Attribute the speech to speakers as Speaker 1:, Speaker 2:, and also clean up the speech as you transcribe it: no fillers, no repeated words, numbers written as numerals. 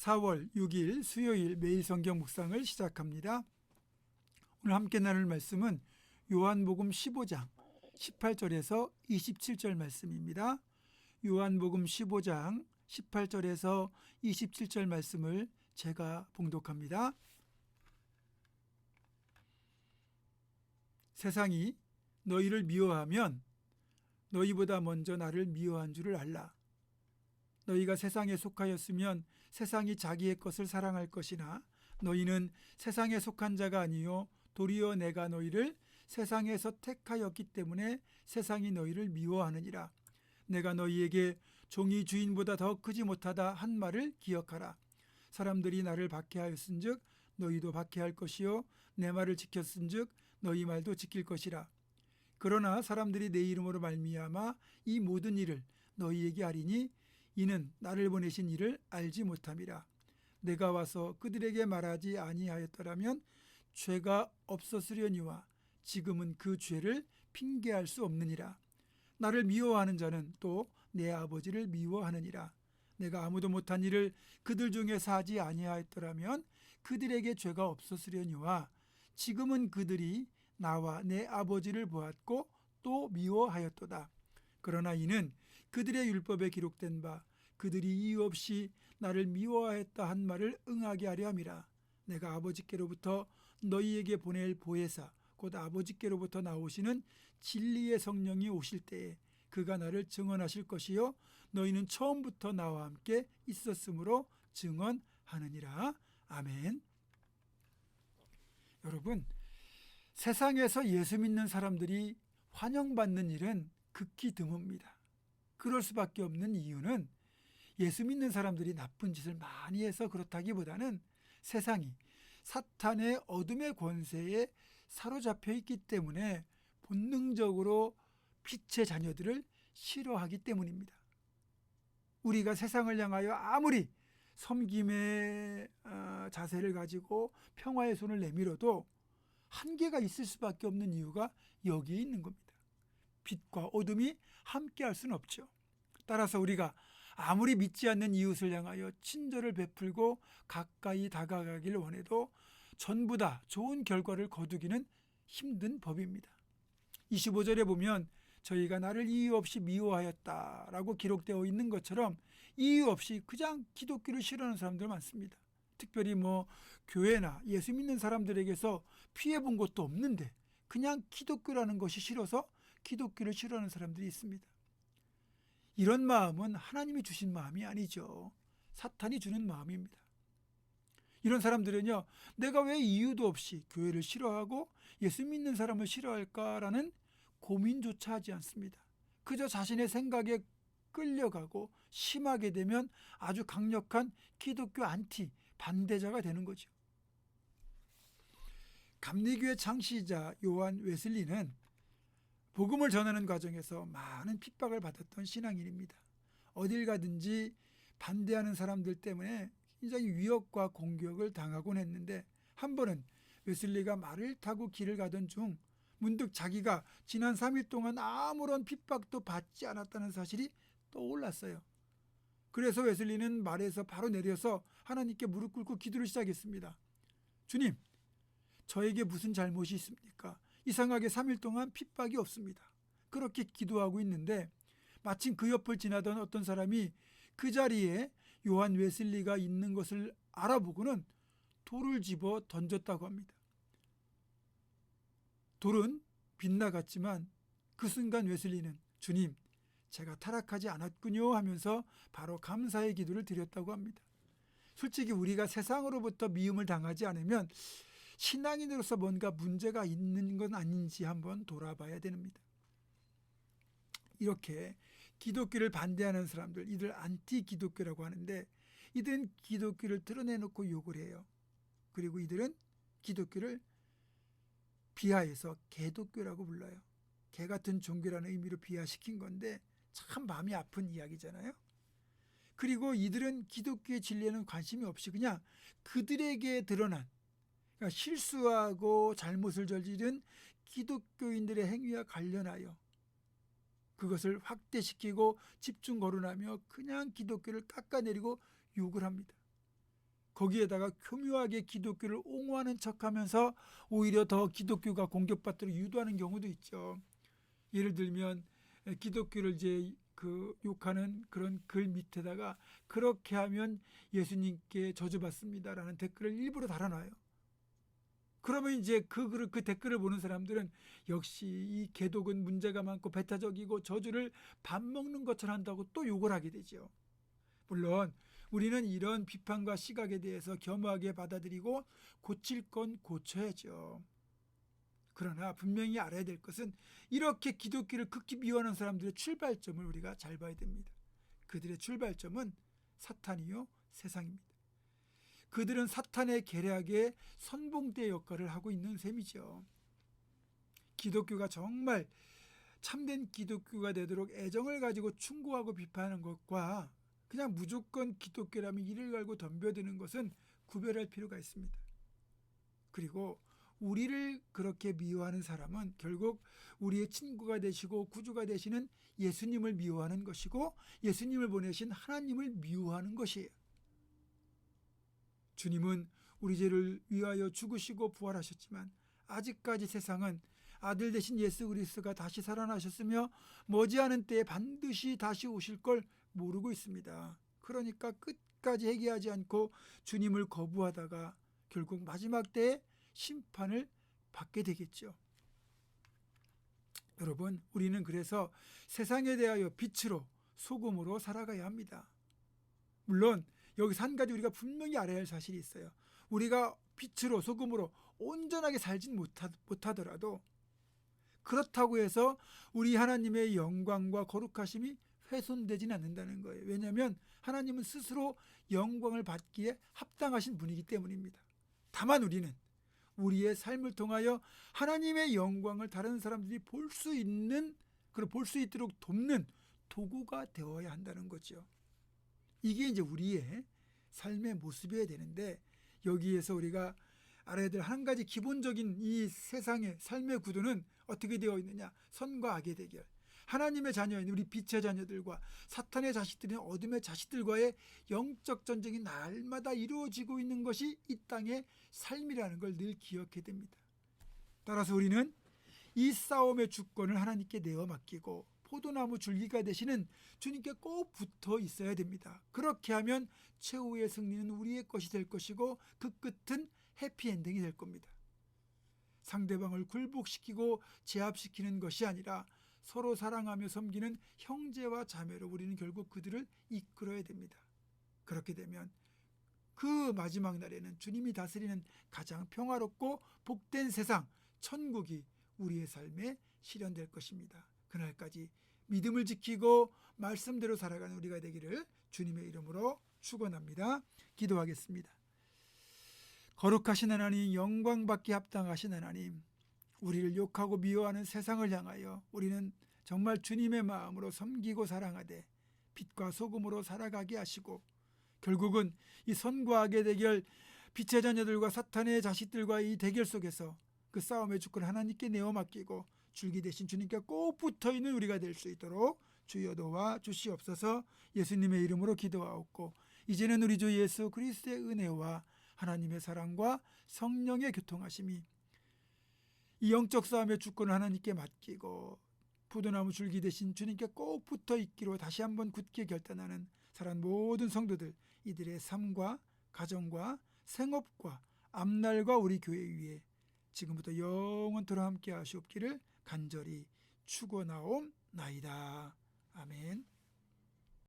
Speaker 1: 4월 6일 수요일 매일 성경 묵상을 시작합니다. 오늘 함께 나눌 말씀은 요한복음 15장 18절에서 27절 말씀입니다. 요한복음 15장 18절에서 27절 말씀을 제가 봉독합니다. 세상이 너희를 미워하면 너희보다 먼저 나를 미워한 줄을 알라. 너희가 세상에 속하였으면 세상이 자기의 것을 사랑할 것이나 너희는 세상에 속한 자가 아니요 도리어 내가 너희를 세상에서 택하였기 때문에 세상이 너희를 미워하느니라. 내가 너희에게 종이 주인보다 더 크지 못하다 한 말을 기억하라. 사람들이 나를 박해하였은즉 너희도 박해할 것이요 내 말을 지켰은즉 너희 말도 지킬 것이라. 그러나 사람들이 내 이름으로 말미암아 이 모든 일을 너희에게 하리니 이는 나를 보내신 이를 알지 못함이라. 내가 와서 그들에게 말하지 아니하였더라면 죄가 없었으려니와 지금은 그 죄를 핑계할 수 없느니라. 나를 미워하는 자는 또 내 아버지를 미워하느니라. 내가 아무도 못한 일을 그들 중에서 하지 아니하였더라면 그들에게 죄가 없었으려니와 지금은 그들이 나와 내 아버지를 보았고 또 미워하였도다. 그러나 이는 그들의 율법에 기록된 바 그들이 이유 없이 나를 미워하였다 한 말을 응하게 하려 함이라. 내가 아버지께로부터 너희에게 보낼 보혜사 곧 아버지께로부터 나오시는 진리의 성령이 오실 때에 그가 나를 증언하실 것이요 너희는 처음부터 나와 함께 있었으므로 증언하느니라. 아멘. 여러분, 세상에서 예수 믿는 사람들이 환영받는 일은 극히 드뭅니다. 그럴 수밖에 없는 이유는 예수 믿는 사람들이 나쁜 짓을 많이 해서 그렇다기보다는 세상이 사탄의 어둠의 권세에 사로잡혀 있기 때문에 본능적으로 빛의 자녀들을 싫어하기 때문입니다. 우리가 세상을 향하여 아무리 섬김의 자세를 가지고 평화의 손을 내밀어도 한계가 있을 수밖에 없는 이유가 여기에 있는 겁니다. 빛과 어둠이 함께할 수는 없죠. 따라서 우리가 아무리 믿지 않는 이웃을 향하여 친절을 베풀고 가까이 다가가길 원해도 전부 다 좋은 결과를 거두기는 힘든 법입니다. 25절에 보면 저희가 나를 이유 없이 미워하였다라고 기록되어 있는 것처럼 이유 없이 그냥 기독교를 싫어하는 사람들 많습니다. 특별히 교회나 예수 믿는 사람들에게서 피해본 것도 없는데 그냥 기독교라는 것이 싫어서 기독교를 싫어하는 사람들이 있습니다. 이런 마음은 하나님이 주신 마음이 아니죠. 사탄이 주는 마음입니다. 이런 사람들은요, 내가 왜 이유도 없이 교회를 싫어하고 예수 믿는 사람을 싫어할까라는 고민조차 하지 않습니다. 그저 자신의 생각에 끌려가고 심하게 되면 아주 강력한 기독교 안티, 반대자가 되는 거죠. 감리교의 창시자 요한 웨슬리는 복음을 전하는 과정에서 많은 핍박을 받았던 신앙인입니다. 어딜 가든지 반대하는 사람들 때문에 굉장히 위협과 공격을 당하곤 했는데 한 번은 웨슬리가 말을 타고 길을 가던 중 문득 자기가 지난 3일 동안 아무런 핍박도 받지 않았다는 사실이 떠올랐어요. 그래서 웨슬리는 말에서 바로 내려서 하나님께 무릎 꿇고 기도를 시작했습니다. 주님, 저에게 무슨 잘못이 있습니까? 이상하게 3일 동안 핍박이 없습니다. 그렇게 기도하고 있는데 마침 그 옆을 지나던 어떤 사람이 그 자리에 요한 웨슬리가 있는 것을 알아보고는 돌을 집어 던졌다고 합니다. 돌은 빗나갔지만 그 순간 웨슬리는 주님, 제가 타락하지 않았군요 하면서 바로 감사의 기도를 드렸다고 합니다. 솔직히 우리가 세상으로부터 미움을 당하지 않으면 신앙인으로서 뭔가 문제가 있는 건 아닌지 한번 돌아봐야 됩니다. 이렇게 기독교를 반대하는 사람들, 이들 안티 기독교라고 하는데 이들은 기독교를 드러내놓고 욕을 해요. 그리고 이들은 기독교를 비하해서 개독교라고 불러요. 개 같은 종교라는 의미로 비하시킨 건데 참 마음이 아픈 이야기잖아요. 그리고 이들은 기독교의 진리에는 관심이 없이 그냥 그들에게 드러난, 그러니까 실수하고 잘못을 저지른 기독교인들의 행위와 관련하여 그것을 확대시키고 집중 거론하며 그냥 기독교를 깎아내리고 욕을 합니다. 거기에다가 교묘하게 기독교를 옹호하는 척하면서 오히려 더 기독교가 공격받도록 유도하는 경우도 있죠. 예를 들면 기독교를 이제 욕하는 그런 글 밑에다가 그렇게 하면 예수님께 저주받습니다라는 댓글을 일부러 달아놔요. 그러면 이제 그 댓글을 보는 사람들은 역시 이 개독은 문제가 많고 배타적이고 저주를 밥 먹는 것처럼 한다고 또 욕을 하게 되죠. 물론 우리는 이런 비판과 시각에 대해서 겸허하게 받아들이고 고칠 건 고쳐야죠. 그러나 분명히 알아야 될 것은 이렇게 기독교를 극히 미워하는 사람들의 출발점을 우리가 잘 봐야 됩니다. 그들의 출발점은 사탄이요 세상입니다. 그들은 사탄의 계략에 선봉대 역할을 하고 있는 셈이죠. 기독교가 정말 참된 기독교가 되도록 애정을 가지고 충고하고 비판하는 것과 그냥 무조건 기독교라면 이를 갈고 덤벼드는 것은 구별할 필요가 있습니다. 그리고 우리를 그렇게 미워하는 사람은 결국 우리의 친구가 되시고 구주가 되시는 예수님을 미워하는 것이고 예수님을 보내신 하나님을 미워하는 것이에요. 주님은 우리 죄를 위하여 죽으시고 부활하셨지만 아직까지 세상은 아들 되신 예수 그리스도가 다시 살아나셨으며 머지않은 때에 반드시 다시 오실 걸 모르고 있습니다. 그러니까 끝까지 회개하지 않고 주님을 거부하다가 결국 마지막 때에 심판을 받게 되겠죠. 여러분, 우리는 그래서 세상에 대하여 빛으로 소금으로 살아가야 합니다. 물론 여기서 한 가지 우리가 분명히 알아야 할 사실이 있어요. 우리가 빛으로 소금으로 온전하게 살진 못하더라도 그렇다고 해서 우리 하나님의 영광과 거룩하심이 훼손되지는 않는다는 거예요. 왜냐하면 하나님은 스스로 영광을 받기에 합당하신 분이기 때문입니다. 다만 우리는 우리의 삶을 통하여 하나님의 영광을 다른 사람들이 볼 수 있도록 돕는 도구가 되어야 한다는 거죠. 이게 이제 우리의 삶의 모습이어야 되는데 여기에서 우리가 알아야 될 한 가지 기본적인 이 세상의 삶의 구도는 어떻게 되어 있느냐? 선과 악의 대결. 하나님의 자녀인 우리 빛의 자녀들과 사탄의 자식들인 어둠의 자식들과의 영적 전쟁이 날마다 이루어지고 있는 것이 이 땅의 삶이라는 걸 늘 기억해야 됩니다. 따라서 우리는 이 싸움의 주권을 하나님께 내어 맡기고 포도나무 줄기가 되시는 주님께 꼭 붙어 있어야 됩니다. 그렇게 하면 최후의 승리는 우리의 것이 될 것이고 그 끝은 해피엔딩이 될 겁니다. 상대방을 굴복시키고 제압시키는 것이 아니라 서로 사랑하며 섬기는 형제와 자매로 우리는 결국 그들을 이끌어야 됩니다. 그렇게 되면 그 마지막 날에는 주님이 다스리는 가장 평화롭고 복된 세상, 천국이 우리의 삶에 실현될 것입니다. 그날까지 믿음을 지키고 말씀대로 살아가는 우리가 되기를 주님의 이름으로 축원합니다. 기도하겠습니다. 거룩하신 하나님, 영광받기 합당하신 하나님, 우리를 욕하고 미워하는 세상을 향하여 우리는 정말 주님의 마음으로 섬기고 사랑하되 빛과 소금으로 살아가게 하시고 결국은 이 선과 악의 대결, 빛의 자녀들과 사탄의 자식들과의 이 대결 속에서 그 싸움의 주권을 하나님께 내어 맡기고 줄기 대신 주님께 꼭 붙어있는 우리가 될 수 있도록 주여 도와 주시옵소서. 예수님의 이름으로 기도하옵고 이제는 우리 주 예수 그리스도의 은혜와 하나님의 사랑과 성령의 교통하심이 이 영적 싸움의 주권을 하나님께 맡기고 포도나무 줄기 대신 주님께 꼭 붙어 있기로 다시 한번 굳게 결단하는 사랑 모든 성도들, 이들의 삶과 가정과 생업과 앞날과 우리 교회 위에 지금부터 영원토록 함께 하시옵기를 간절히 축원하옵나이다. 아멘.